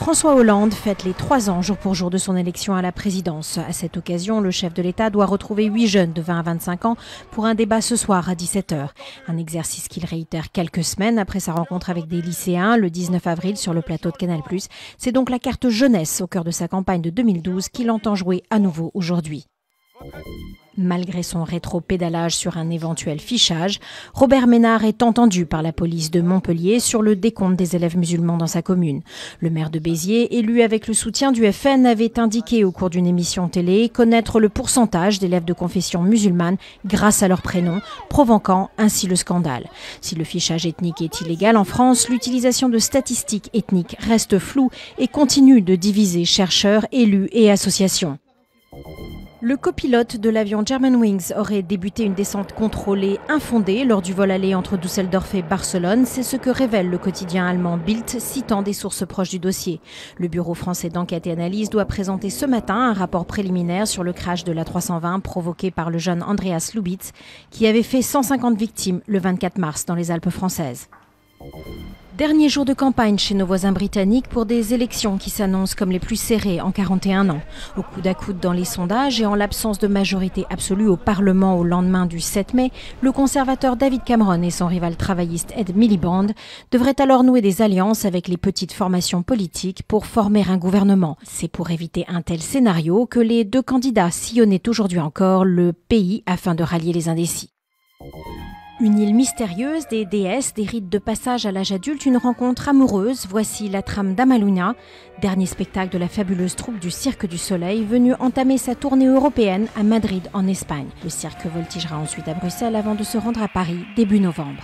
François Hollande fête les 3 ans jour pour jour de son élection à la présidence. À cette occasion, le chef de l'État doit retrouver 8 jeunes de 20 à 25 ans pour un débat ce soir à 17h. Un exercice qu'il réitère quelques semaines après sa rencontre avec des lycéens le 19 avril sur le plateau de Canal+. C'est donc la carte jeunesse au cœur de sa campagne de 2012 qu'il entend jouer à nouveau aujourd'hui. Malgré son rétro-pédalage sur un éventuel fichage, Robert Ménard est entendu par la police de Montpellier sur le décompte des élèves musulmans dans sa commune. Le maire de Béziers, élu avec le soutien du FN, avait indiqué au cours d'une émission télé connaître le pourcentage d'élèves de confession musulmane grâce à leur prénom, provoquant ainsi le scandale. Si le fichage ethnique est illégal en France, l'utilisation de statistiques ethniques reste floue et continue de diviser chercheurs, élus et associations. Le copilote de l'avion Germanwings aurait débuté une descente contrôlée infondée lors du vol aller entre Düsseldorf et Barcelone. C'est ce que révèle le quotidien allemand Bild, citant des sources proches du dossier. Le bureau français d'enquête et analyse doit présenter ce matin un rapport préliminaire sur le crash de l'A320 provoqué par le jeune Andreas Lubitz, qui avait fait 150 victimes le 24 mars dans les Alpes françaises. Dernier jour de campagne chez nos voisins britanniques pour des élections qui s'annoncent comme les plus serrées en 41 ans. Au coude à coude dans les sondages et en l'absence de majorité absolue au Parlement au lendemain du 7 mai, le conservateur David Cameron et son rival travailliste Ed Miliband devraient alors nouer des alliances avec les petites formations politiques pour former un gouvernement. C'est pour éviter un tel scénario que les deux candidats sillonnaient aujourd'hui encore le pays afin de rallier les indécis. Une île mystérieuse, des déesses, des rites de passage à l'âge adulte, une rencontre amoureuse. Voici la trame d'Amaluna, dernier spectacle de la fabuleuse troupe du Cirque du Soleil, venue entamer sa tournée européenne à Madrid en Espagne. Le cirque voltigera ensuite à Bruxelles avant de se rendre à Paris début novembre.